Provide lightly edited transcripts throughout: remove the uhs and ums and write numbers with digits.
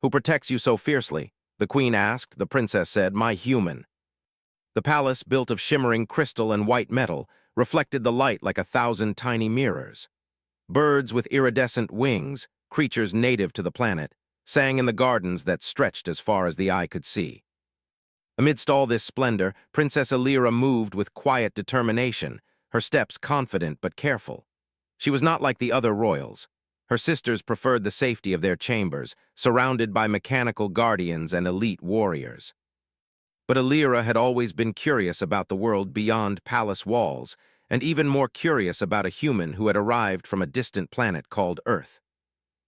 "Who protects you so fiercely?" the queen asked. The princess said, "My human." The palace, built of shimmering crystal and white metal, reflected the light like 1,000 tiny mirrors. Birds with iridescent wings, creatures native to the planet, sang in the gardens that stretched as far as the eye could see. Amidst all this splendor, Princess Elira moved with quiet determination, her steps confident but careful. She was not like the other royals. Her sisters preferred the safety of their chambers, surrounded by mechanical guardians and elite warriors. But Elira had always been curious about the world beyond palace walls, and even more curious about a human who had arrived from a distant planet called Earth.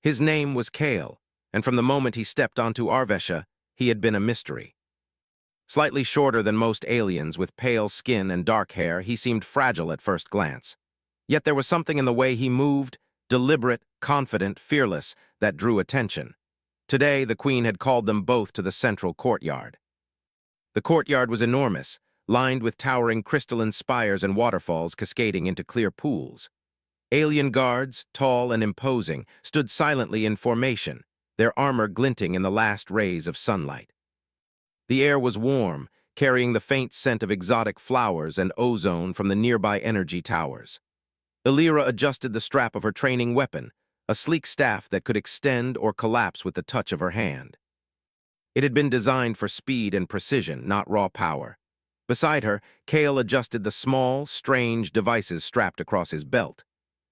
His name was Kale, and from the moment he stepped onto Arvesha, he had been a mystery. Slightly shorter than most aliens, with pale skin and dark hair, he seemed fragile at first glance. Yet there was something in the way he moved, deliberate, confident, fearless, that drew attention. Today, the queen had called them both to the central courtyard. The courtyard was enormous, lined with towering crystalline spires and waterfalls cascading into clear pools. Alien guards, tall and imposing, stood silently in formation, their armor glinting in the last rays of sunlight. The air was warm, carrying the faint scent of exotic flowers and ozone from the nearby energy towers. Elira adjusted the strap of her training weapon, a sleek staff that could extend or collapse with the touch of her hand. It had been designed for speed and precision, not raw power. Beside her, Kale adjusted the small, strange devices strapped across his belt.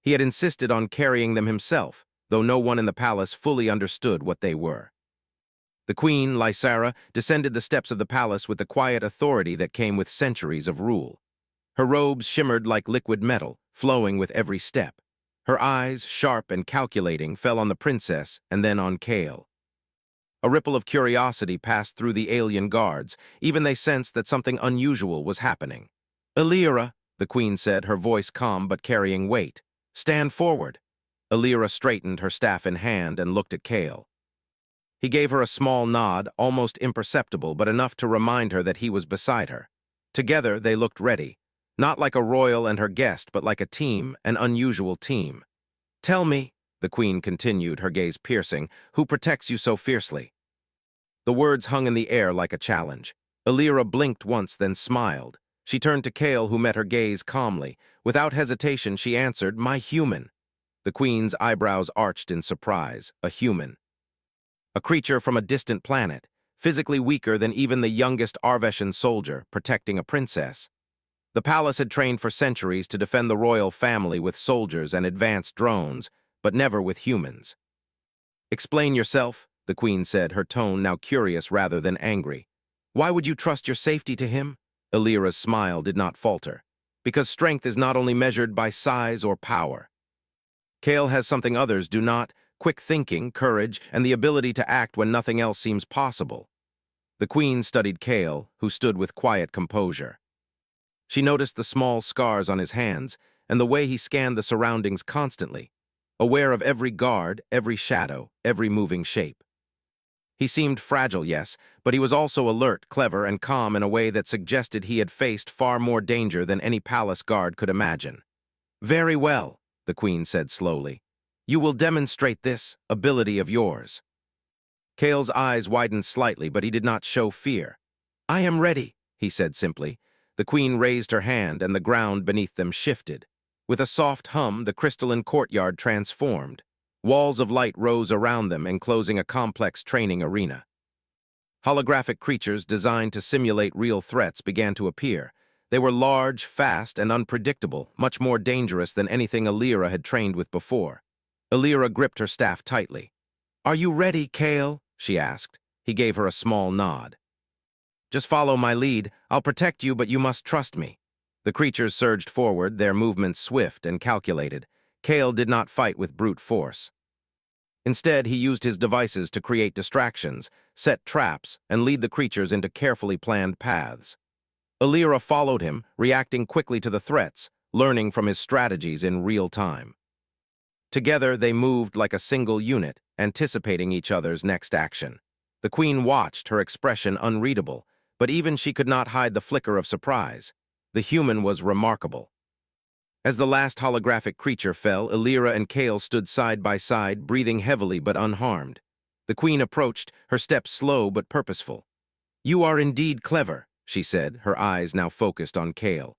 He had insisted on carrying them himself, though no one in the palace fully understood what they were. The queen, Lysara, descended the steps of the palace with the quiet authority that came with centuries of rule. Her robes shimmered like liquid metal, flowing with every step. Her eyes, sharp and calculating, fell on the princess and then on Kale. A ripple of curiosity passed through the alien guards. Even they sensed that something unusual was happening. "Elira," the queen said, her voice calm but carrying weight. "Stand forward." Elira straightened, her staff in hand, and looked at Kale. He gave her a small nod, almost imperceptible, but enough to remind her that he was beside her. Together, they looked ready, not like a royal and her guest, but like a team, an unusual team. "Tell me," the queen continued, her gaze piercing, "who protects you so fiercely?" The words hung in the air like a challenge. Elira blinked once, then smiled. She turned to Kale, who met her gaze calmly. Without hesitation, she answered, "My human." The queen's eyebrows arched in surprise. A human. A creature from a distant planet, physically weaker than even the youngest Arveshan soldier, protecting a princess. The palace had trained for centuries to defend the royal family with soldiers and advanced drones, but never with humans. "Explain yourself," the queen said, her tone now curious rather than angry. "Why would you trust your safety to him?" Elira's smile did not falter. "Because strength is not only measured by size or power. Kale has something others do not: quick thinking, courage, and the ability to act when nothing else seems possible." The queen studied Kale, who stood with quiet composure. She noticed the small scars on his hands and the way he scanned the surroundings constantly, aware of every guard, every shadow, every moving shape. He seemed fragile, yes, but he was also alert, clever, and calm in a way that suggested he had faced far more danger than any palace guard could imagine. "Very well," the queen said slowly. "You will demonstrate this ability of yours." Kale's eyes widened slightly, but he did not show fear. "I am ready," he said simply. The queen raised her hand, and the ground beneath them shifted. With a soft hum, the crystalline courtyard transformed. Walls of light rose around them, enclosing a complex training arena. Holographic creatures designed to simulate real threats began to appear. They were large, fast, and unpredictable, much more dangerous than anything Elira had trained with before. Elira gripped her staff tightly. "Are you ready, Kale?" she asked. He gave her a small nod. "Just follow my lead. I'll protect you, but you must trust me." The creatures surged forward, their movements swift and calculated. Kale did not fight with brute force. Instead, he used his devices to create distractions, set traps, and lead the creatures into carefully planned paths. Elira followed him, reacting quickly to the threats, learning from his strategies in real time. Together, they moved like a single unit, anticipating each other's next action. The queen watched, her expression unreadable, but even she could not hide the flicker of surprise. The human was remarkable. As the last holographic creature fell, Elira and Kale stood side by side, breathing heavily but unharmed. The queen approached, her steps slow but purposeful. "You are indeed clever," she said, her eyes now focused on Kale.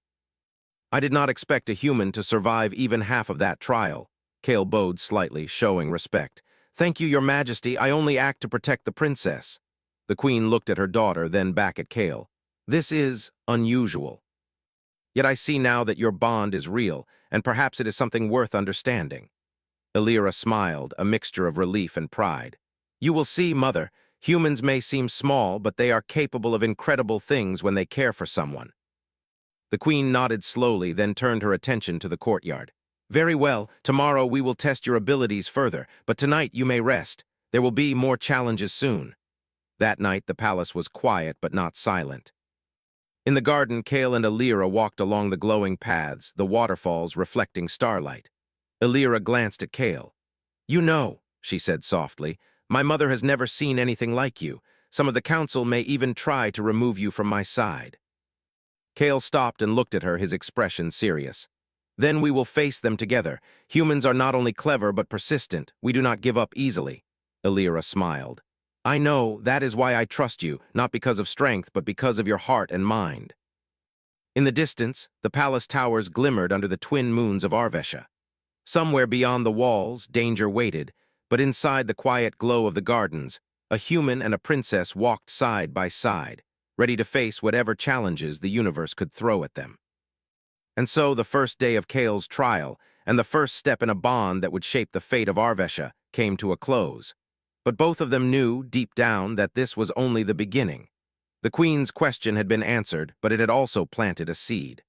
"I did not expect a human to survive even half of that trial." Kale bowed slightly, showing respect. "Thank you, your majesty. I only act to protect the princess." The queen looked at her daughter, then back at Kale. "This is unusual. Yet I see now that your bond is real, and perhaps it is something worth understanding." Elira smiled, a mixture of relief and pride. "You will see, mother. Humans may seem small, but they are capable of incredible things when they care for someone." The queen nodded slowly, then turned her attention to the courtyard. "Very well. Tomorrow we will test your abilities further, but tonight you may rest. There will be more challenges soon." That night the palace was quiet but not silent. In the garden, Kale and Elira walked along the glowing paths, the waterfalls reflecting starlight. Elira glanced at Kale. "You know," she said softly, "my mother has never seen anything like you. Some of the council may even try to remove you from my side." Kale stopped and looked at her, his expression serious. "Then we will face them together. Humans are not only clever but persistent. We do not give up easily." Elira smiled. "I know, that is why I trust you, not because of strength, but because of your heart and mind." In the distance, the palace towers glimmered under the twin moons of Arvesha. Somewhere beyond the walls, danger waited, but inside the quiet glow of the gardens, a human and a princess walked side by side, ready to face whatever challenges the universe could throw at them. And so the first day of Kale's trial, and the first step in a bond that would shape the fate of Arvesha, came to a close. But both of them knew, deep down, that this was only the beginning. The queen's question had been answered, but it had also planted a seed.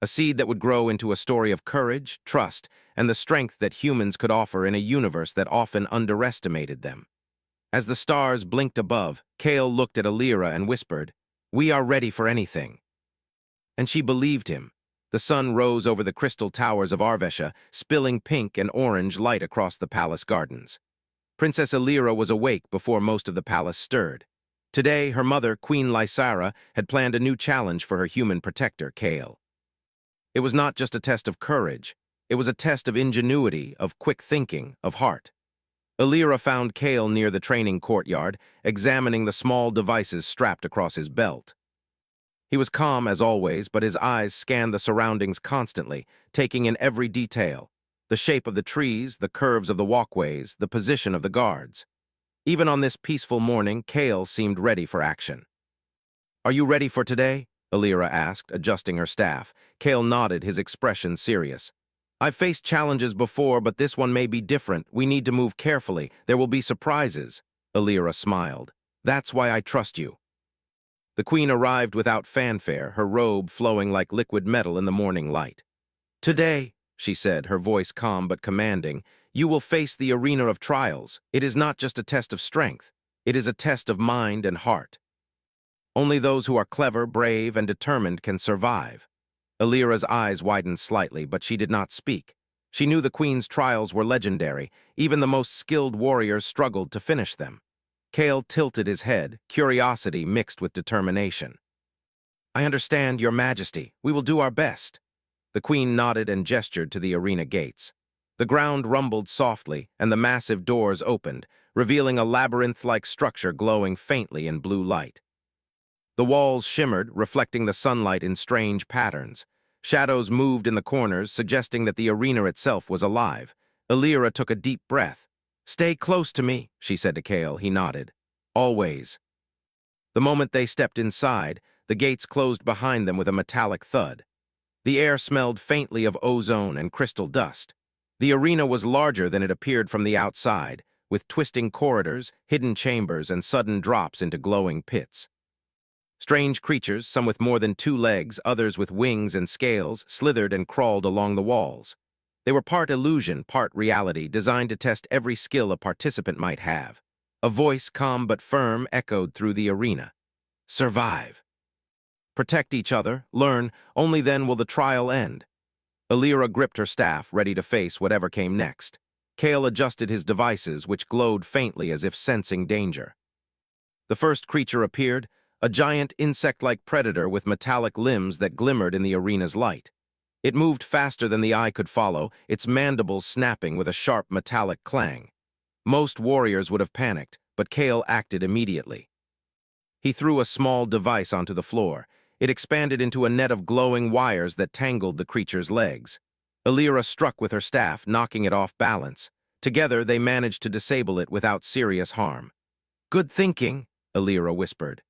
A seed that would grow into a story of courage, trust, and the strength that humans could offer in a universe that often underestimated them. As the stars blinked above, Kale looked at Elira and whispered, "We are ready for anything." And she believed him. The sun rose over the crystal towers of Arvesha, spilling pink and orange light across the palace gardens. Princess Elira was awake before most of the palace stirred. Today, her mother, Queen Lysara, had planned a new challenge for her human protector, Kale. It was not just a test of courage. It was a test of ingenuity, of quick thinking, of heart. Elira found Kale near the training courtyard, examining the small devices strapped across his belt. He was calm as always, but his eyes scanned the surroundings constantly, taking in every detail: the shape of the trees, the curves of the walkways, the position of the guards. Even on this peaceful morning, Kale seemed ready for action. "Are you ready for today?" Elira asked, adjusting her staff. Kale nodded, his expression serious. "I've faced challenges before, but this one may be different. We need to move carefully. There will be surprises." Elira smiled. "That's why I trust you." The queen arrived without fanfare, her robe flowing like liquid metal in the morning light. "Today," she said, her voice calm but commanding, "you will face the arena of trials. It is not just a test of strength. It is a test of mind and heart. Only those who are clever, brave, and determined can survive." Elira's eyes widened slightly, but she did not speak. She knew the queen's trials were legendary. Even the most skilled warriors struggled to finish them. Kale tilted his head, curiosity mixed with determination. "I understand, your majesty. We will do our best." The queen nodded and gestured to the arena gates. The ground rumbled softly, and the massive doors opened, revealing a labyrinth-like structure glowing faintly in blue light. The walls shimmered, reflecting the sunlight in strange patterns. Shadows moved in the corners, suggesting that the arena itself was alive. Elira took a deep breath. "Stay close to me," she said to Kale. He nodded. "Always." The moment they stepped inside, the gates closed behind them with a metallic thud. The air smelled faintly of ozone and crystal dust. The arena was larger than it appeared from the outside, with twisting corridors, hidden chambers, and sudden drops into glowing pits. Strange creatures, some with more than 2 legs, others with wings and scales, slithered and crawled along the walls. They were part illusion, part reality, designed to test every skill a participant might have. A voice, calm but firm, echoed through the arena. "Survive. Protect each other, learn, only then will the trial end." Elira gripped her staff, ready to face whatever came next. Kale adjusted his devices, which glowed faintly as if sensing danger. The first creature appeared, a giant insect-like predator with metallic limbs that glimmered in the arena's light. It moved faster than the eye could follow, its mandibles snapping with a sharp metallic clang. Most warriors would have panicked, but Kale acted immediately. He threw a small device onto the floor. It expanded into a net of glowing wires that tangled the creature's legs. Alira struck with her staff, knocking it off balance. Together, they managed to disable it without serious harm. "Good thinking," Alira whispered.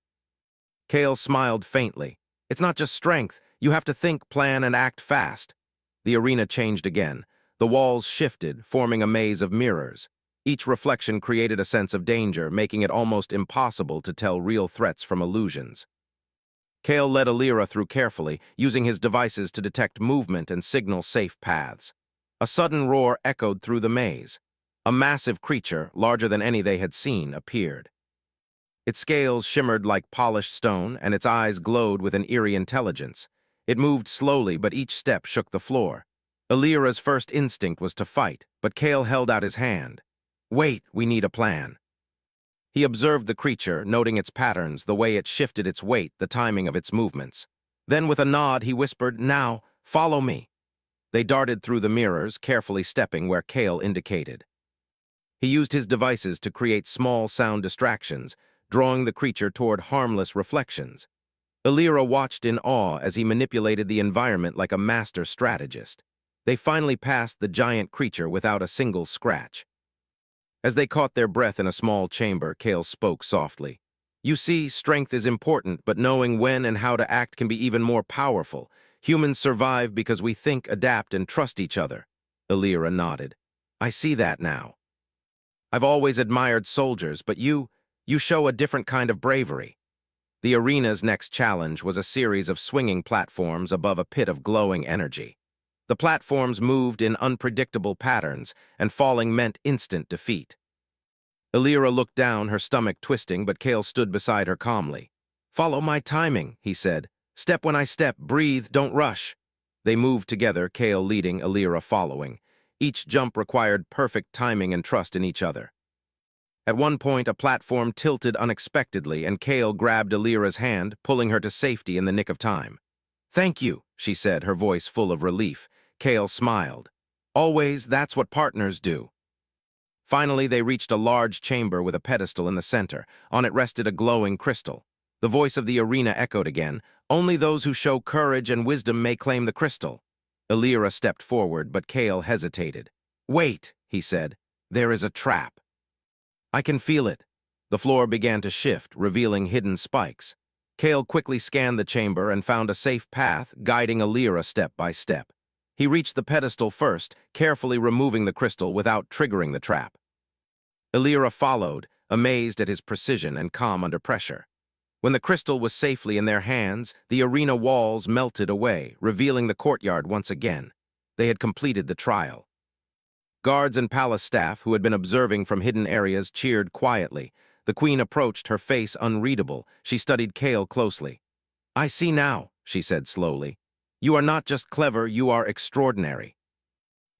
Kale smiled faintly. "It's not just strength. You have to think, plan, and act fast." The arena changed again. The walls shifted, forming a maze of mirrors. Each reflection created a sense of danger, making it almost impossible to tell real threats from illusions. Kale led Alira through carefully, using his devices to detect movement and signal safe paths. A sudden roar echoed through the maze. A massive creature, larger than any they had seen, appeared. Its scales shimmered like polished stone, and its eyes glowed with an eerie intelligence. It moved slowly, but each step shook the floor. Alira's first instinct was to fight, but Kale held out his hand. "Wait, we need a plan." He observed the creature, noting its patterns, the way it shifted its weight, the timing of its movements. Then with a nod, he whispered, "Now, follow me." They darted through the mirrors, carefully stepping where Kale indicated. He used his devices to create small sound distractions, drawing the creature toward harmless reflections. Alira watched in awe as he manipulated the environment like a master strategist. They finally passed the giant creature without a single scratch. As they caught their breath in a small chamber, Kale spoke softly. "You see, strength is important, but knowing when and how to act can be even more powerful. Humans survive because we think, adapt, and trust each other." Alira nodded. "I see that now. I've always admired soldiers, but you show a different kind of bravery." The arena's next challenge was a series of swinging platforms above a pit of glowing energy. The platforms moved in unpredictable patterns, and falling meant instant defeat. Alira looked down, her stomach twisting, but Kale stood beside her calmly. "Follow my timing," he said. "Step when I step, breathe, don't rush." They moved together, Kale leading, Alira following. Each jump required perfect timing and trust in each other. At one point, a platform tilted unexpectedly, and Kale grabbed Alira's hand, pulling her to safety in the nick of time. "Thank you," she said, her voice full of relief. Kale smiled. "Always, that's what partners do." Finally, they reached a large chamber with a pedestal in the center. On it rested a glowing crystal. The voice of the arena echoed again. "Only those who show courage and wisdom may claim the crystal." Alira stepped forward, but Kale hesitated. "Wait," he said. "There is a trap." "I can feel it." The floor began to shift, revealing hidden spikes. Kale quickly scanned the chamber and found a safe path, guiding Alira step by step. He reached the pedestal first, carefully removing the crystal without triggering the trap. Alira followed, amazed at his precision and calm under pressure. When the crystal was safely in their hands, the arena walls melted away, revealing the courtyard once again. They had completed the trial. Guards and palace staff, who had been observing from hidden areas, cheered quietly. The queen approached, her face unreadable. She studied Kale closely. "I see now," she said slowly. "You are not just clever, you are extraordinary."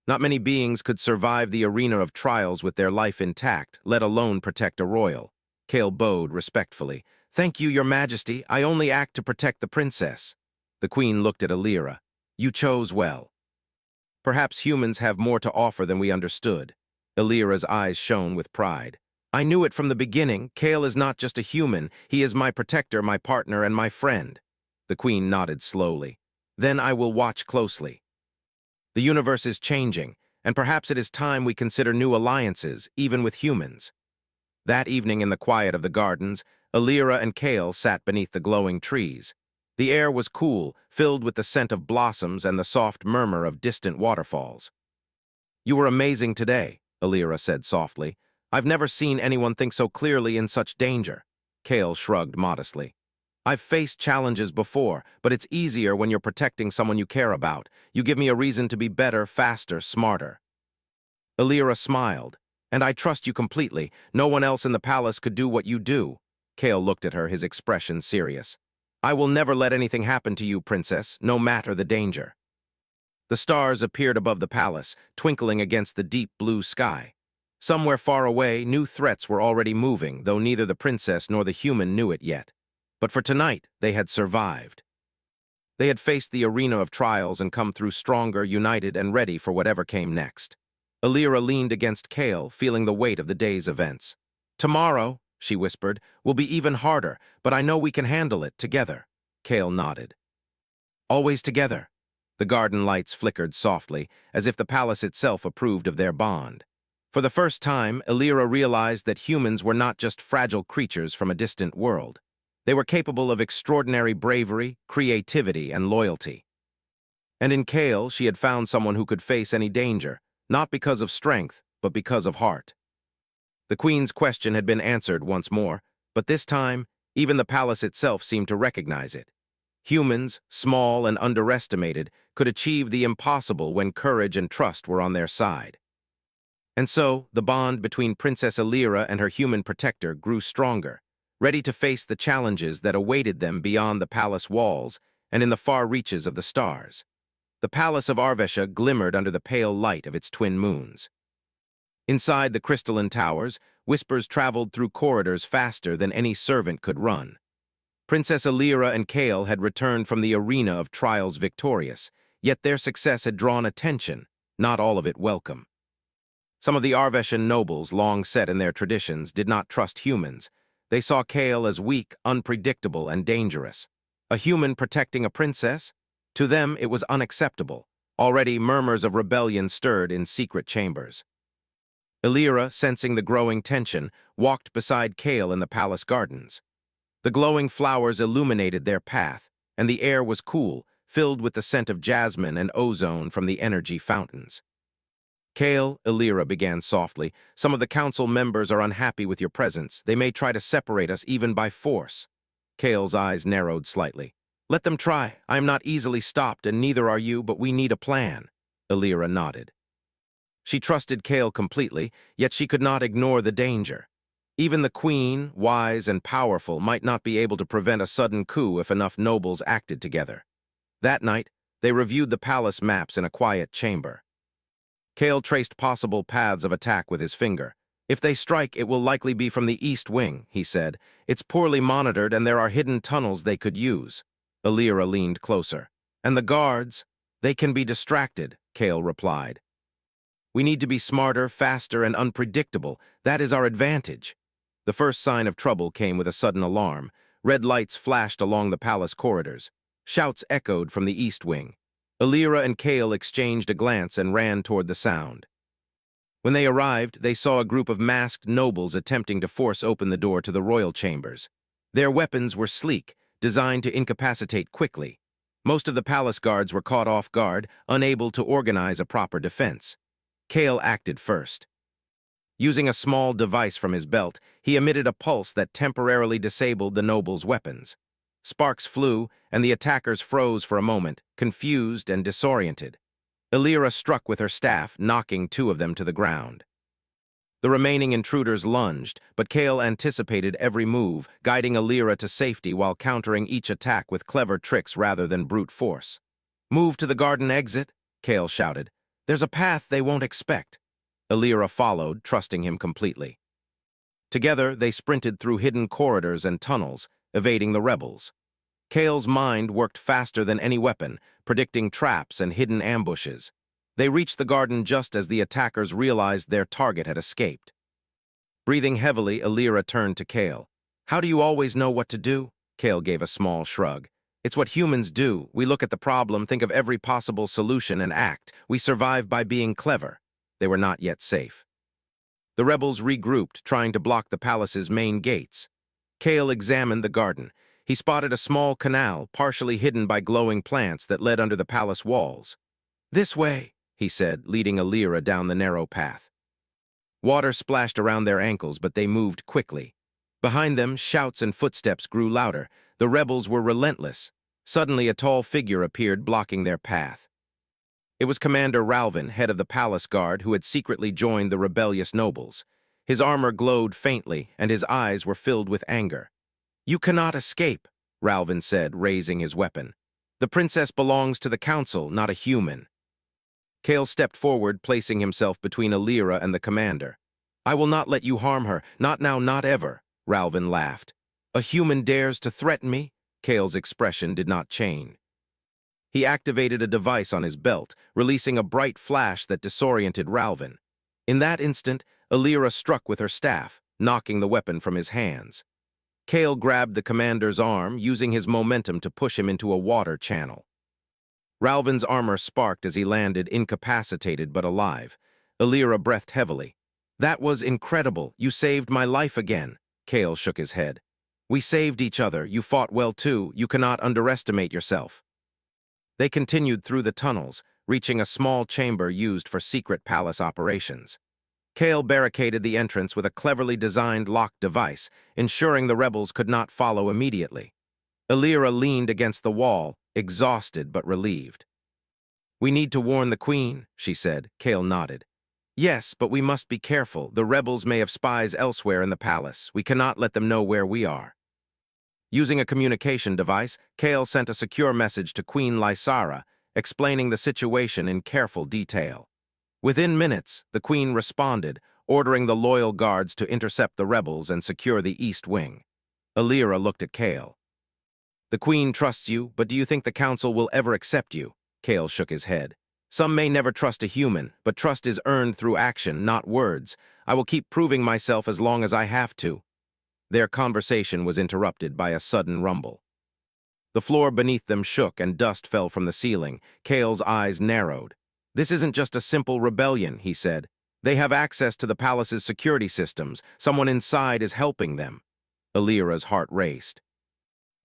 Not many beings could survive the arena of trials with their life intact, let alone protect a royal. Kale bowed respectfully. "Thank you, your majesty. I only act to protect the princess." The queen looked at Alira. "You chose well." "Perhaps humans have more to offer than we understood." Alira's eyes shone with pride. "I knew it from the beginning. Kale is not just a human. He is my protector, my partner, and my friend." The queen nodded slowly. "Then I will watch closely. The universe is changing, and perhaps it is time we consider new alliances, even with humans." That evening in the quiet of the gardens, Alira and Kale sat beneath the glowing trees. The air was cool, filled with the scent of blossoms and the soft murmur of distant waterfalls. "You were amazing today," Alira said softly. "I've never seen anyone think so clearly in such danger." Kale shrugged modestly. "I've faced challenges before, but it's easier when you're protecting someone you care about. You give me a reason to be better, faster, smarter." Alira smiled. "And I trust you completely. No one else in the palace could do what you do." Kale looked at her, his expression serious. "I will never let anything happen to you, princess, no matter the danger." The stars appeared above the palace, twinkling against the deep blue sky. Somewhere far away, new threats were already moving, though neither the princess nor the human knew it yet. But for tonight, they had survived. They had faced the arena of trials and come through stronger, united, and ready for whatever came next. Alira leaned against Kale, feeling the weight of the day's events. "Tomorrow," she whispered, "will be even harder, but I know we can handle it together." Kale nodded. "Always together." The garden lights flickered softly, as if the palace itself approved of their bond. For the first time, Alira realized that humans were not just fragile creatures from a distant world. They were capable of extraordinary bravery, creativity, and loyalty. And in Kale, she had found someone who could face any danger, not because of strength, but because of heart. The queen's question had been answered once more, but this time, even the palace itself seemed to recognize it. Humans, small and underestimated, could achieve the impossible when courage and trust were on their side. And so, the bond between Princess Alira and her human protector grew stronger, ready to face the challenges that awaited them beyond the palace walls and in the far reaches of the stars. The palace of Arvesha glimmered under the pale light of its twin moons. Inside the crystalline towers, whispers traveled through corridors faster than any servant could run. Princess Alira and Kale had returned from the arena of trials victorious, yet their success had drawn attention, not all of it welcome. Some of the Arveshan nobles, long set in their traditions, did not trust humans. They saw Kale as weak, unpredictable, and dangerous. A human protecting a princess? To them, it was unacceptable. Already, murmurs of rebellion stirred in secret chambers. Alira, sensing the growing tension, walked beside Kale in the palace gardens. The glowing flowers illuminated their path, and the air was cool, filled with the scent of jasmine and ozone from the energy fountains. "Kale," Alira began softly, "some of the council members are unhappy with your presence. They may try to separate us even by force." Kale's eyes narrowed slightly. "Let them try. I am not easily stopped, and neither are you, but we need a plan." Alira nodded. She trusted Kale completely, yet she could not ignore the danger. Even the queen, wise and powerful, might not be able to prevent a sudden coup if enough nobles acted together. That night, they reviewed the palace maps in a quiet chamber. Kale traced possible paths of attack with his finger. "If they strike, it will likely be from the east wing," he said. "It's poorly monitored and there are hidden tunnels they could use." Alira leaned closer. "And the guards? They can be distracted," Kale replied. "We need to be smarter, faster, and unpredictable. That is our advantage." The first sign of trouble came with a sudden alarm. Red lights flashed along the palace corridors. Shouts echoed from the east wing. Alira and Kale exchanged a glance and ran toward the sound. When they arrived, they saw a group of masked nobles attempting to force open the door to the royal chambers. Their weapons were sleek, designed to incapacitate quickly. Most of the palace guards were caught off guard, unable to organize a proper defense. Kale acted first. Using a small device from his belt, he emitted a pulse that temporarily disabled the nobles' weapons. Sparks flew, and the attackers froze for a moment, confused and disoriented. Alira struck with her staff, knocking two of them to the ground. The remaining intruders lunged, but Kale anticipated every move, guiding Alira to safety while countering each attack with clever tricks rather than brute force. "Move to the garden exit," Kale shouted. "There's a path they won't expect." Alira followed, trusting him completely. Together, they sprinted through hidden corridors and tunnels, evading the rebels. Kale's mind worked faster than any weapon, predicting traps and hidden ambushes. They reached the garden just as the attackers realized their target had escaped. Breathing heavily, Alira turned to Kale. "How do you always know what to do?" Kale gave a small shrug. "It's what humans do. We look at the problem, think of every possible solution, and act. We survive by being clever." They were not yet safe. The rebels regrouped, trying to block the palace's main gates. Kale examined the garden. He spotted a small canal, partially hidden by glowing plants that led under the palace walls. "This way," he said, leading Alira down the narrow path. Water splashed around their ankles, but they moved quickly. Behind them, shouts and footsteps grew louder. The rebels were relentless. Suddenly, a tall figure appeared, blocking their path. It was Commander Ralvin, head of the palace guard, who had secretly joined the rebellious nobles. His armor glowed faintly, and his eyes were filled with anger. "You cannot escape," Ralvin said, raising his weapon. "The princess belongs to the council, not a human." Kale stepped forward, placing himself between Alira and the commander. "I will not let you harm her, not now, not ever," Ralvin laughed. "A human dares to threaten me?" Kale's expression did not change. He activated a device on his belt, releasing a bright flash that disoriented Ralvin. In that instant, Alira struck with her staff, knocking the weapon from his hands. Kale grabbed the commander's arm, using his momentum to push him into a water channel. Ralvin's armor sparked as he landed, incapacitated but alive. Alira breathed heavily. "That was incredible. You saved my life again." Kale shook his head. "We saved each other. You fought well too. You cannot underestimate yourself." They continued through the tunnels, reaching a small chamber used for secret palace operations. Kale barricaded the entrance with a cleverly designed lock device, ensuring the rebels could not follow immediately. Alira leaned against the wall, exhausted but relieved. "We need to warn the queen," she said. Kale nodded. "Yes, but we must be careful. The rebels may have spies elsewhere in the palace. We cannot let them know where we are." Using a communication device, Kale sent a secure message to Queen Lysara, explaining the situation in careful detail. Within minutes, the queen responded, ordering the loyal guards to intercept the rebels and secure the east wing. Alira looked at Kale. "The queen trusts you, but do you think the council will ever accept you?" Kale shook his head. "Some may never trust a human, but trust is earned through action, not words. I will keep proving myself as long as I have to." Their conversation was interrupted by a sudden rumble. The floor beneath them shook and dust fell from the ceiling. Kale's eyes narrowed. "This isn't just a simple rebellion," he said. "They have access to the palace's security systems. Someone inside is helping them." Alira's heart raced.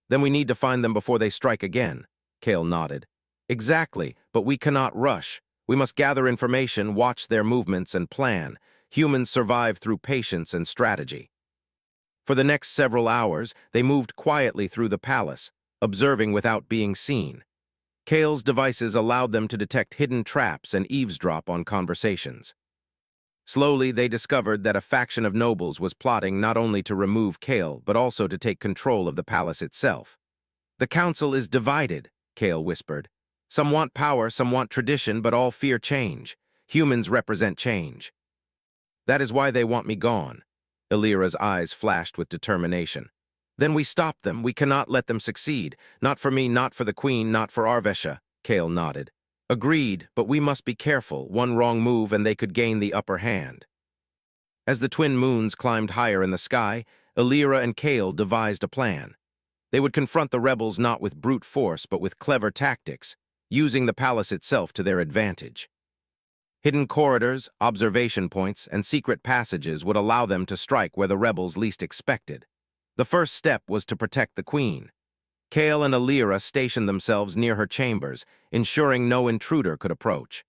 "Then we need to find them before they strike again." Kale nodded. "Exactly, but we cannot rush. We must gather information, watch their movements, and plan. Humans survive through patience and strategy." For the next several hours, they moved quietly through the palace, observing without being seen. Kale's devices allowed them to detect hidden traps and eavesdrop on conversations. Slowly, they discovered that a faction of nobles was plotting not only to remove Kale, but also to take control of the palace itself. "The council is divided," Kale whispered. "Some want power, some want tradition, but all fear change. Humans represent change." "That is why they want me gone." Alira's eyes flashed with determination. "Then we stop them. We cannot let them succeed. Not for me, not for the queen, not for Arvesha." Kale nodded. "Agreed, but we must be careful. One wrong move and they could gain the upper hand." As the twin moons climbed higher in the sky, Alira and Kale devised a plan. They would confront the rebels not with brute force, but with clever tactics, using the palace itself to their advantage. Hidden corridors, observation points, and secret passages would allow them to strike where the rebels least expected. The first step was to protect the queen. Kale and Alira stationed themselves near her chambers, ensuring no intruder could approach.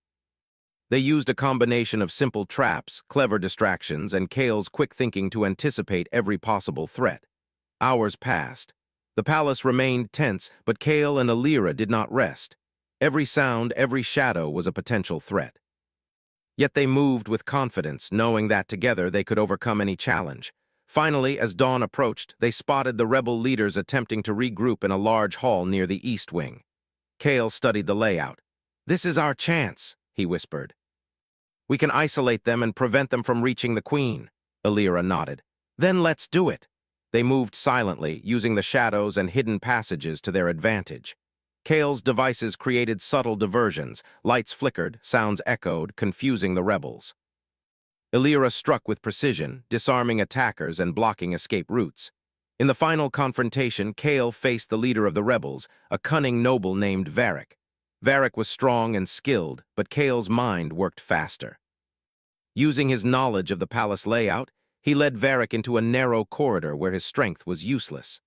They used a combination of simple traps, clever distractions, and Kale's quick thinking to anticipate every possible threat. Hours passed. The palace remained tense, but Kale and Alira did not rest. Every sound, every shadow was a potential threat. Yet they moved with confidence, knowing that together they could overcome any challenge. Finally, as dawn approached, they spotted the rebel leaders attempting to regroup in a large hall near the east wing. Kale studied the layout. "This is our chance," he whispered. "We can isolate them and prevent them from reaching the queen." Alira nodded. "Then let's do it." They moved silently, using the shadows and hidden passages to their advantage. Kale's devices created subtle diversions. Lights flickered, sounds echoed, confusing the rebels. Alira struck with precision, disarming attackers and blocking escape routes. In the final confrontation, Kale faced the leader of the rebels, a cunning noble named Varric. Varric was strong and skilled, but Kale's mind worked faster. Using his knowledge of the palace layout, he led Varric into a narrow corridor where his strength was useless.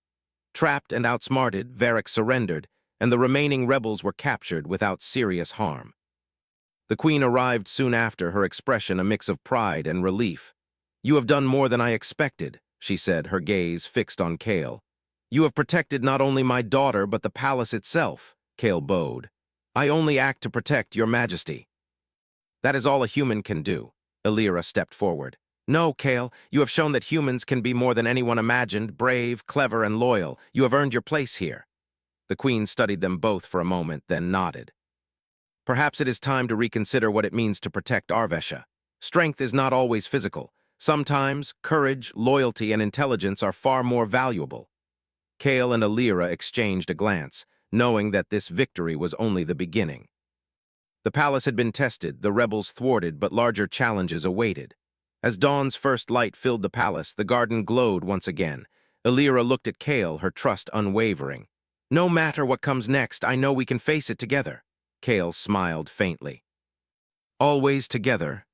Trapped and outsmarted, Varric surrendered, and the remaining rebels were captured without serious harm. The queen arrived soon after, her expression a mix of pride and relief. "You have done more than I expected," she said, her gaze fixed on Kale. "You have protected not only my daughter, but the palace itself." Kale bowed. "I only act to protect your majesty." "That is all a human can do." Alira stepped forward. "No, Kale, you have shown that humans can be more than anyone imagined, brave, clever, and loyal. You have earned your place here." The queen studied them both for a moment, then nodded. "Perhaps it is time to reconsider what it means to protect Arvesha. Strength is not always physical. Sometimes, courage, loyalty, and intelligence are far more valuable." Kale and Alira exchanged a glance, knowing that this victory was only the beginning. The palace had been tested, the rebels thwarted, but larger challenges awaited. As dawn's first light filled the palace, the garden glowed once again. Illyra looked at Kale, her trust unwavering. "No matter what comes next, I know we can face it together." Kale smiled faintly. "Always together."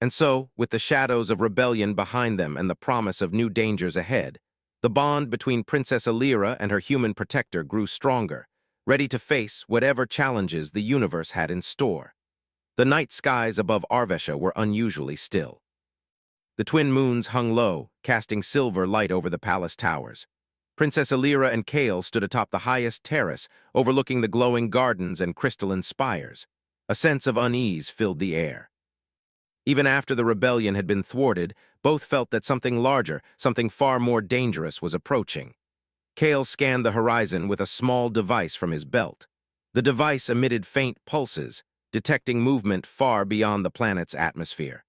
And so, with the shadows of rebellion behind them and the promise of new dangers ahead, the bond between Princess Illyra and her human protector grew stronger, ready to face whatever challenges the universe had in store. The night skies above Arvesha were unusually still. The twin moons hung low, casting silver light over the palace towers. Princess Illyra and Kale stood atop the highest terrace, overlooking the glowing gardens and crystalline spires. A sense of unease filled the air. Even after the rebellion had been thwarted, both felt that something larger, something far more dangerous was approaching. Kale scanned the horizon with a small device from his belt. The device emitted faint pulses, detecting movement far beyond the planet's atmosphere.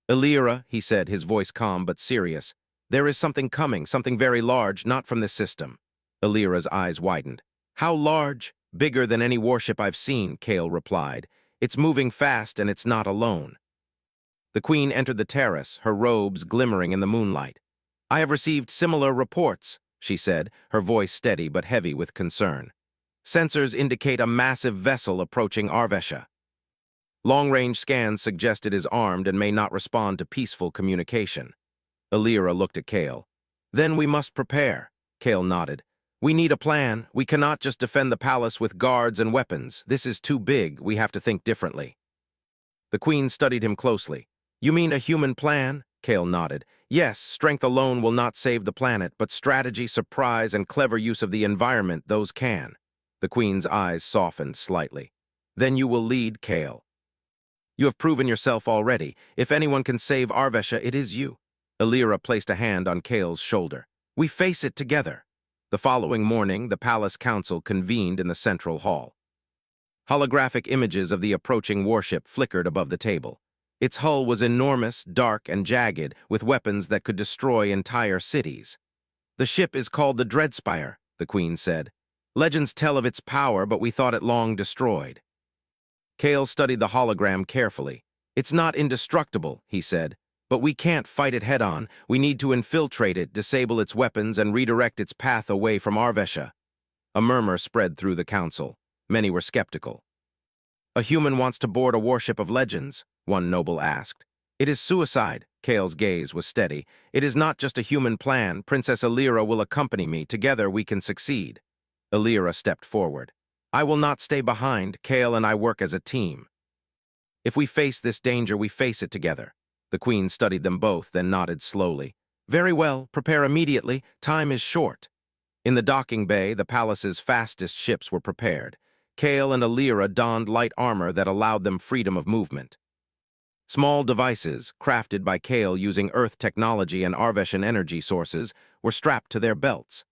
"Illyra," he said, his voice calm but serious, "there is something coming, something very large, not from this system." Illyra's eyes widened. "How large?" "Bigger than any warship I've seen," Kale replied. "It's moving fast and it's not alone." The queen entered the terrace, her robes glimmering in the moonlight. "I have received similar reports," she said, her voice steady but heavy with concern. "Sensors indicate a massive vessel approaching Arvesha. Long-range scans suggest it is armed and may not respond to peaceful communication." Illyra looked at Kale. "Then we must prepare." Kale nodded. "We need a plan. We cannot just defend the palace with guards and weapons. This is too big. We have to think differently." The queen studied him closely. "You mean a human plan?" Kale nodded. "Yes, strength alone will not save the planet, but strategy, surprise, and clever use of the environment, those can." The queen's eyes softened slightly. "Then you will lead, Kale. You have proven yourself already. If anyone can save Arvesha, it is you." Illyra placed a hand on Kale's shoulder. "We face it together." The following morning, the palace council convened in the central hall. Holographic images of the approaching warship flickered above the table. Its hull was enormous, dark, and jagged, with weapons that could destroy entire cities. "The ship is called the Dreadspire," the queen said. "Legends tell of its power, but we thought it long destroyed." Kale studied the hologram carefully. "It's not indestructible," he said, "but we can't fight it head-on. We need to infiltrate it, disable its weapons, and redirect its path away from Arvesha." A murmur spread through the council. Many were skeptical. "A human wants to board a warship of legends?" one noble asked. "It is suicide." Kale's gaze was steady. "It is not just a human plan. Princess Illyra will accompany me. Together we can succeed." Illyra stepped forward. "I will not stay behind. Kale and I work as a team. If we face this danger, we face it together." The queen studied them both, then nodded slowly. "Very well. Prepare immediately. Time is short." In the docking bay, the palace's fastest ships were prepared. Kale and Illyra donned light armor that allowed them freedom of movement. Small devices, crafted by Kale using Earth technology and Arveshan energy sources, were strapped to their belts.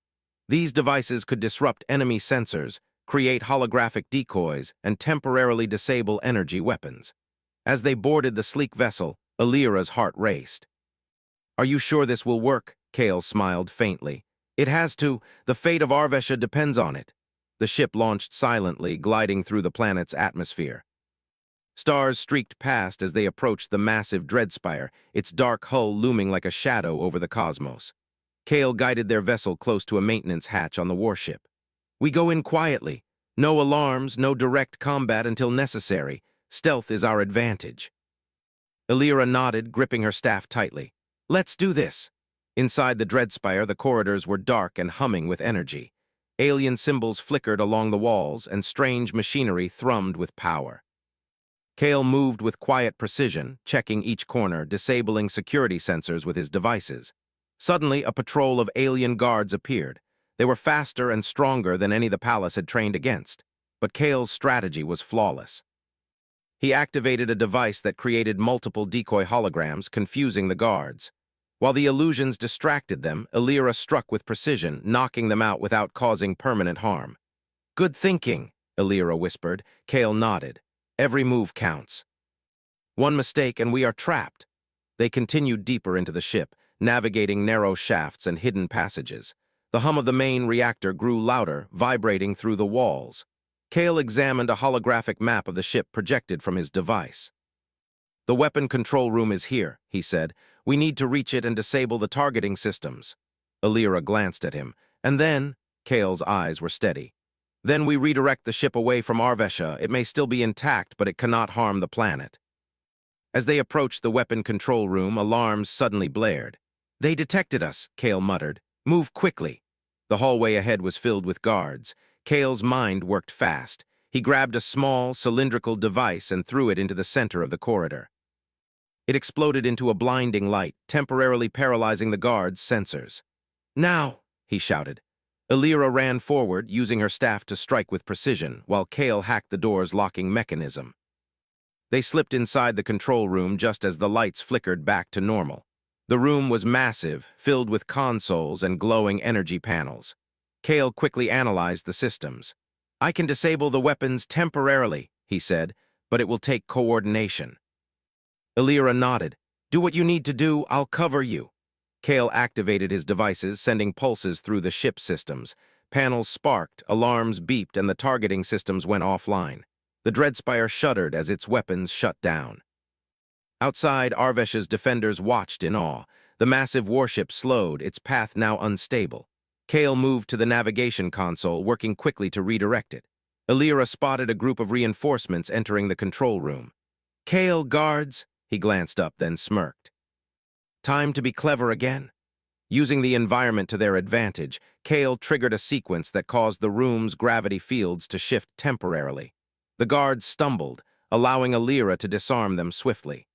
These devices could disrupt enemy sensors, create holographic decoys, and temporarily disable energy weapons. As they boarded the sleek vessel, Illyra's heart raced. "Are you sure this will work?" Kale smiled faintly. "It has to. The fate of Arvesha depends on it." The ship launched silently, gliding through the planet's atmosphere. Stars streaked past as they approached the massive Dreadspire, its dark hull looming like a shadow over the cosmos. Kale guided their vessel close to a maintenance hatch on the warship. "We go in quietly. No alarms, no direct combat until necessary. Stealth is our advantage." Illyra nodded, gripping her staff tightly. "Let's do this." Inside the Dreadspire, the corridors were dark and humming with energy. Alien symbols flickered along the walls, and strange machinery thrummed with power. Kale moved with quiet precision, checking each corner, disabling security sensors with his devices. Suddenly, a patrol of alien guards appeared. They were faster and stronger than any the palace had trained against. But Kale's strategy was flawless. He activated a device that created multiple decoy holograms, confusing the guards. While the illusions distracted them, Illyra struck with precision, knocking them out without causing permanent harm. "Good thinking," Illyra whispered. Kale nodded. "Every move counts. One mistake and we are trapped." They continued deeper into the ship, navigating narrow shafts and hidden passages. The hum of the main reactor grew louder, vibrating through the walls. Kale examined a holographic map of the ship projected from his device. "The weapon control room is here," he said. "We need to reach it and disable the targeting systems." Alira glanced at him, and then, Kale's eyes were steady. "Then we redirect the ship away from Arvesha. It may still be intact, but it cannot harm the planet." As they approached the weapon control room, alarms suddenly blared. "They detected us," Kale muttered. "Move quickly." The hallway ahead was filled with guards. Kale's mind worked fast. He grabbed a small, cylindrical device and threw it into the center of the corridor. It exploded into a blinding light, temporarily paralyzing the guards' sensors. "Now!" he shouted. Alira ran forward, using her staff to strike with precision, while Kale hacked the door's locking mechanism. They slipped inside the control room just as the lights flickered back to normal. The room was massive, filled with consoles and glowing energy panels. Kale quickly analyzed the systems. "I can disable the weapons temporarily," he said, "but it will take coordination." Alira nodded. "Do what you need to do, I'll cover you." Kale activated his devices, sending pulses through the ship systems. Panels sparked, alarms beeped, and the targeting systems went offline. The Dreadspire shuddered as its weapons shut down. Outside, Arvesh's defenders watched in awe. The massive warship slowed, its path now unstable. Kale moved to the navigation console, working quickly to redirect it. Alira spotted a group of reinforcements entering the control room. "Kale, guards!" He glanced up, then smirked. "Time to be clever again." Using the environment to their advantage, Kale triggered a sequence that caused the room's gravity fields to shift temporarily. The guards stumbled, allowing Alira to disarm them swiftly.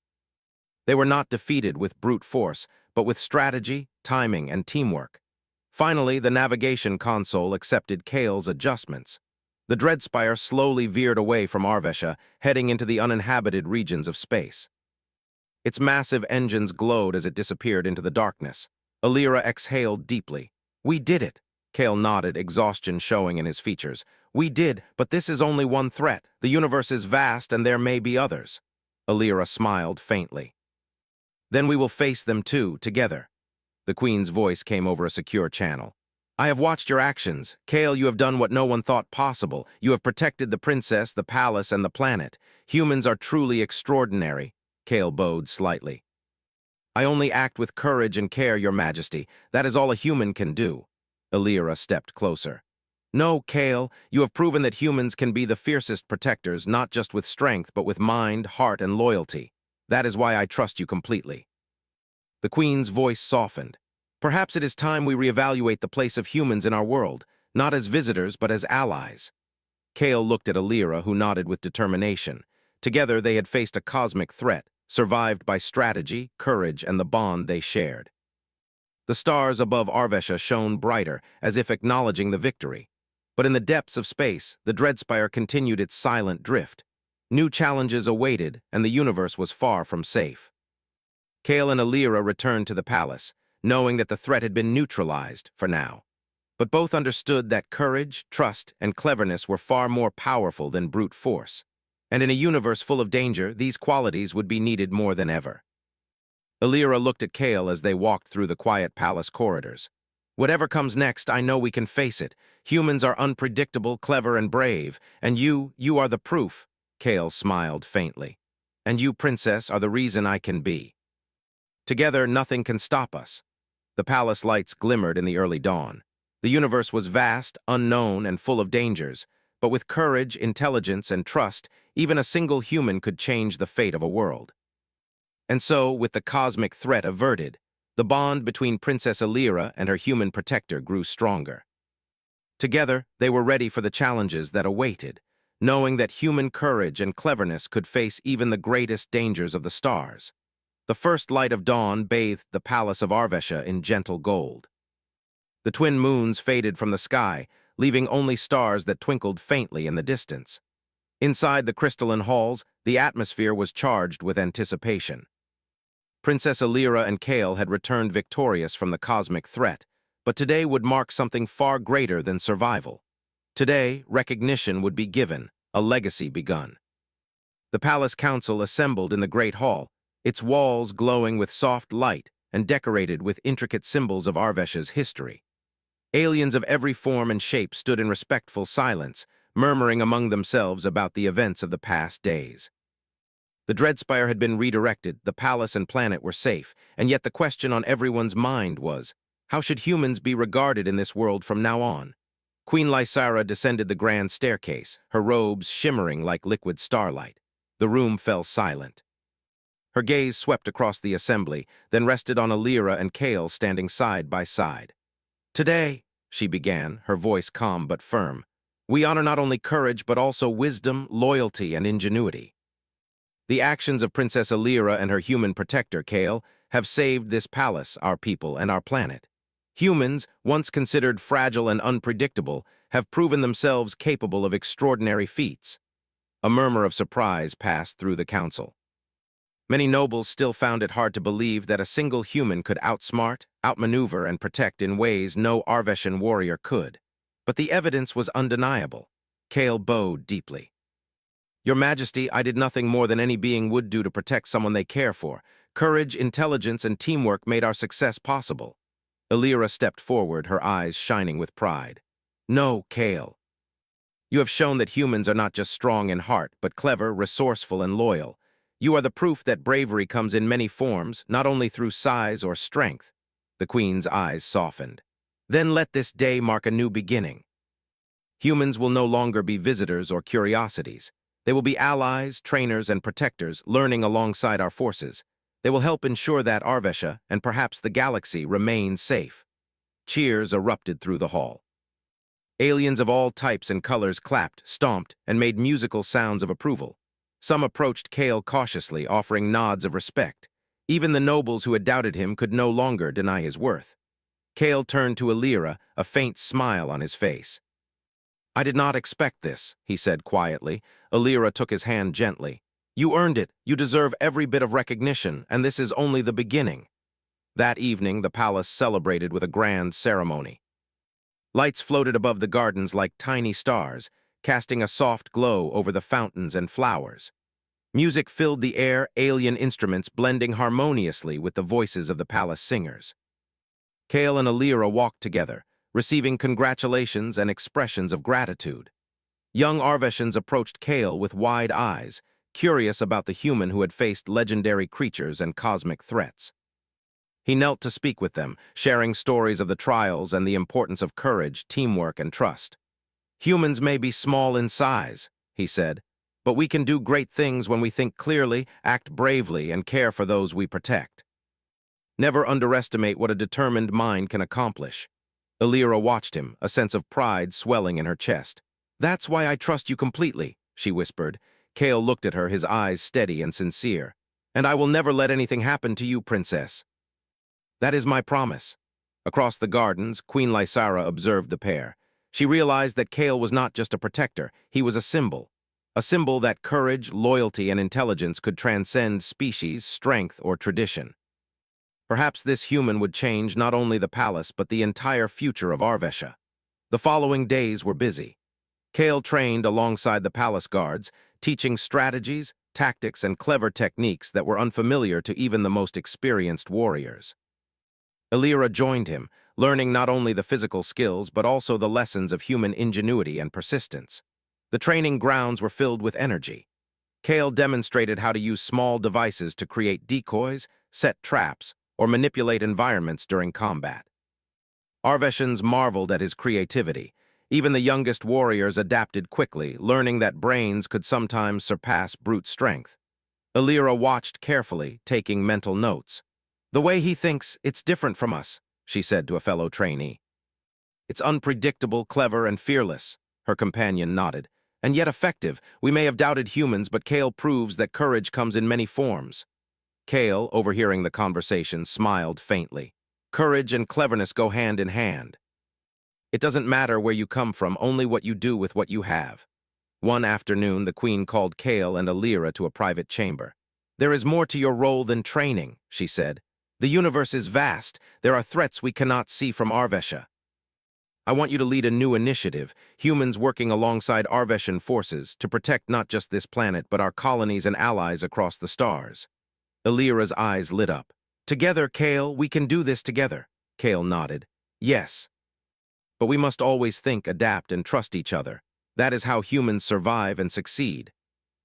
They were not defeated with brute force, but with strategy, timing, and teamwork. Finally, the navigation console accepted Kale's adjustments. The Dreadspire slowly veered away from Arvesha, heading into the uninhabited regions of space. Its massive engines glowed as it disappeared into the darkness. Alira exhaled deeply. "We did it." Kale nodded, exhaustion showing in his features. "We did, but this is only one threat. The universe is vast and there may be others." Alira smiled faintly. "Then we will face them too, together." The Queen's voice came over a secure channel. "I have watched your actions. Kale, you have done what no one thought possible. You have protected the princess, the palace, and the planet. Humans are truly extraordinary." Kale bowed slightly. "I only act with courage and care, Your Majesty. That is all a human can do." Alira stepped closer. "No, Kale, you have proven that humans can be the fiercest protectors, not just with strength, but with mind, heart, and loyalty. That is why I trust you completely." The Queen's voice softened. "Perhaps it is time we reevaluate the place of humans in our world, not as visitors, but as allies." Kale looked at Alira, who nodded with determination. Together they had faced a cosmic threat, survived by strategy, courage, and the bond they shared. The stars above Arvesha shone brighter, as if acknowledging the victory. But in the depths of space, the Dreadspire continued its silent drift. New challenges awaited, and the universe was far from safe. Kale and Alira returned to the palace, knowing that the threat had been neutralized, for now. But both understood that courage, trust, and cleverness were far more powerful than brute force. And in a universe full of danger, these qualities would be needed more than ever. Alira looked at Kale as they walked through the quiet palace corridors. "Whatever comes next, I know we can face it. Humans are unpredictable, clever, and brave, and you are the proof." Kale smiled faintly. "And you, Princess, are the reason I can be. Together, nothing can stop us." The palace lights glimmered in the early dawn. The universe was vast, unknown, and full of dangers, but with courage, intelligence, and trust, even a single human could change the fate of a world. And so, with the cosmic threat averted, the bond between Princess Alira and her human protector grew stronger. Together, they were ready for the challenges that awaited, knowing that human courage and cleverness could face even the greatest dangers of the stars. The first light of dawn bathed the palace of Arvesha in gentle gold. The twin moons faded from the sky, leaving only stars that twinkled faintly in the distance. Inside the crystalline halls, the atmosphere was charged with anticipation. Princess Alira and Kale had returned victorious from the cosmic threat, but today would mark something far greater than survival. Today, recognition would be given, a legacy begun. The palace council assembled in the great hall, its walls glowing with soft light and decorated with intricate symbols of Arvesha's history. Aliens of every form and shape stood in respectful silence, murmuring among themselves about the events of the past days. The Dreadspire had been redirected, the palace and planet were safe, and yet the question on everyone's mind was, how should humans be regarded in this world from now on? Queen Lysira descended the grand staircase, her robes shimmering like liquid starlight. The room fell silent. Her gaze swept across the assembly, then rested on Alira and Kale standing side by side. "Today," she began, her voice calm but firm, "we honor not only courage but also wisdom, loyalty, and ingenuity. The actions of Princess Alira and her human protector, Kale, have saved this palace, our people, and our planet. Humans, once considered fragile and unpredictable, have proven themselves capable of extraordinary feats." A murmur of surprise passed through the council. Many nobles still found it hard to believe that a single human could outsmart, outmaneuver, and protect in ways no Arveshian warrior could. But the evidence was undeniable. Kale bowed deeply. "Your Majesty, I did nothing more than any being would do to protect someone they care for. Courage, intelligence, and teamwork made our success possible." Alira stepped forward, her eyes shining with pride. "No, Kale. You have shown that humans are not just strong in heart, but clever, resourceful, and loyal. You are the proof that bravery comes in many forms, not only through size or strength." The Queen's eyes softened. "Then let this day mark a new beginning. Humans will no longer be visitors or curiosities. They will be allies, trainers, and protectors, learning alongside our forces. They will help ensure that Arvesha, and perhaps the galaxy, remain safe." Cheers erupted through the hall. Aliens of all types and colors clapped, stomped, and made musical sounds of approval. Some approached Kale cautiously, offering nods of respect. Even the nobles who had doubted him could no longer deny his worth. Kale turned to Alira, a faint smile on his face. "I did not expect this," he said quietly. Alira took his hand gently. "You earned it. You deserve every bit of recognition, and this is only the beginning." That evening, the palace celebrated with a grand ceremony. Lights floated above the gardens like tiny stars, casting a soft glow over the fountains and flowers. Music filled the air, alien instruments blending harmoniously with the voices of the palace singers. Kale and Alira walked together, receiving congratulations and expressions of gratitude. Young Arveshians approached Kale with wide eyes, curious about the human who had faced legendary creatures and cosmic threats. He knelt to speak with them, sharing stories of the trials and the importance of courage, teamwork, and trust. "Humans may be small in size," he said, "but we can do great things when we think clearly, act bravely, and care for those we protect. Never underestimate what a determined mind can accomplish." Alira watched him, a sense of pride swelling in her chest. "That's why I trust you completely," she whispered. Kale looked at her, his eyes steady and sincere. "And I will never let anything happen to you, Princess." "That is my promise." Across the gardens, Queen Lysira observed the pair. She realized that Kale was not just a protector, he was a symbol that courage, loyalty, and intelligence could transcend species, strength, or tradition. Perhaps this human would change not only the palace but the entire future of Arvesha. The following days were busy. Kale trained alongside the palace guards, teaching strategies, tactics, and clever techniques that were unfamiliar to even the most experienced warriors. Alira joined him, learning not only the physical skills but also the lessons of human ingenuity and persistence. The training grounds were filled with energy. Kale demonstrated how to use small devices to create decoys, set traps, or manipulate environments during combat. Arveshians marveled at his creativity. Even the youngest warriors adapted quickly, learning that brains could sometimes surpass brute strength. Alira watched carefully, taking mental notes. "The way he thinks, it's different from us," she said to a fellow trainee. "It's unpredictable, clever, and fearless," her companion nodded. "And yet effective. We may have doubted humans, but Kale proves that courage comes in many forms." Kale, overhearing the conversation, smiled faintly. "Courage and cleverness go hand in hand. It doesn't matter where you come from, only what you do with what you have." One afternoon, the Queen called Kale and Alira to a private chamber. "There is more to your role than training," she said. "The universe is vast. There are threats we cannot see from Arvesha. I want you to lead a new initiative, humans working alongside Arveshian forces to protect not just this planet but our colonies and allies across the stars." Alira's eyes lit up. "Together, Kale, we can do this together." Kale nodded. "Yes. But we must always think, adapt, and trust each other. That is how humans survive and succeed.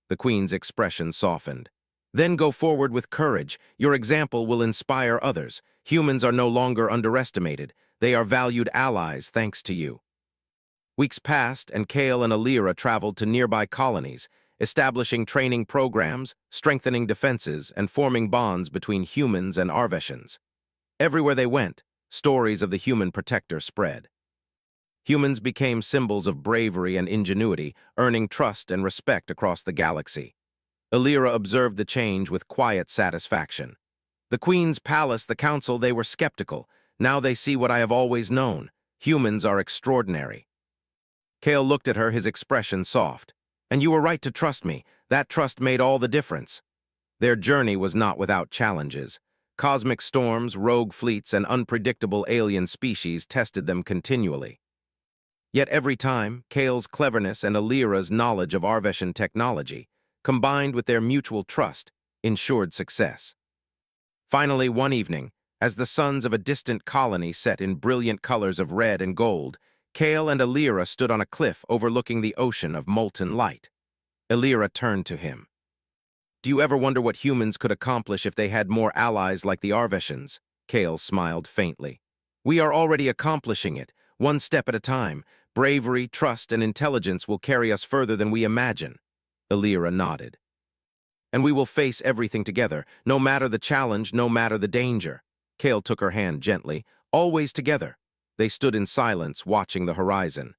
The queen's expression softened. Then go forward with courage. Your example will inspire others. Humans are no longer underestimated. They are valued allies thanks to you. Weeks passed, and Kale and Alira traveled to nearby colonies, establishing training programs, strengthening defenses, and forming bonds between humans and Arveshans. Everywhere they went, stories of the human protector spread. Humans became symbols of bravery and ingenuity, earning trust and respect across the galaxy. Alira observed the change with quiet satisfaction. The Queen's palace, the council, they were skeptical. Now they see what I have always known. Humans are extraordinary. Kale looked at her, his expression soft. And you were right to trust me. That trust made all the difference. Their journey was not without challenges. Cosmic storms, rogue fleets, and unpredictable alien species tested them continually. Yet every time, Kale's cleverness and Alira's knowledge of Arveshan technology, combined with their mutual trust, ensured success. Finally, one evening, as the suns of a distant colony set in brilliant colors of red and gold, Kale and Alira stood on a cliff overlooking the ocean of molten light. Alira turned to him. Do you ever wonder what humans could accomplish if they had more allies like the Arveshans? Kale smiled faintly. We are already accomplishing it, one step at a time. Bravery, trust, and intelligence will carry us further than we imagine. Alira nodded. And we will face everything together, no matter the challenge, no matter the danger. Kale took her hand gently. Always together. They stood in silence, watching the horizon.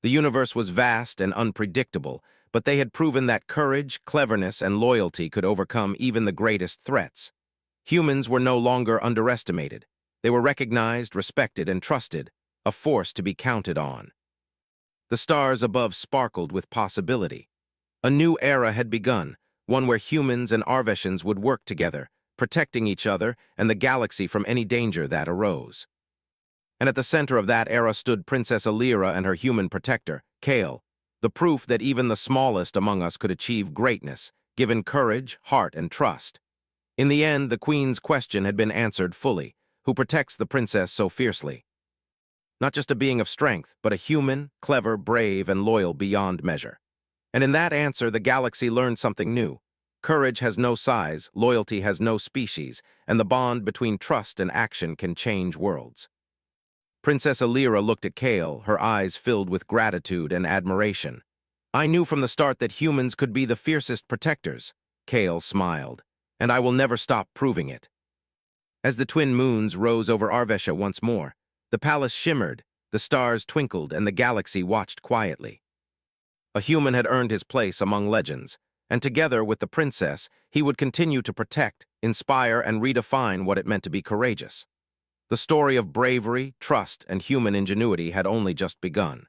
The universe was vast and unpredictable, but they had proven that courage, cleverness, and loyalty could overcome even the greatest threats. Humans were no longer underestimated. They were recognized, respected, and trusted, a force to be counted on. The stars above sparkled with possibility. A new era had begun, one where humans and Arveshans would work together, protecting each other and the galaxy from any danger that arose. And at the center of that era stood Princess Alira and her human protector, Kale, the proof that even the smallest among us could achieve greatness, given courage, heart, and trust. In the end, the Queen's question had been answered fully. Who protects the princess so fiercely? Not just a being of strength, but a human, clever, brave, and loyal beyond measure. And in that answer, the galaxy learned something new. Courage has no size, loyalty has no species, and the bond between trust and action can change worlds. Princess Alira looked at Kale, her eyes filled with gratitude and admiration. I knew from the start that humans could be the fiercest protectors. Kale smiled. And I will never stop proving it. As the twin moons rose over Arvesha once more, the palace shimmered, the stars twinkled, and the galaxy watched quietly. A human had earned his place among legends, and together with the princess, he would continue to protect, inspire, and redefine what it meant to be courageous. The story of bravery, trust, and human ingenuity had only just begun.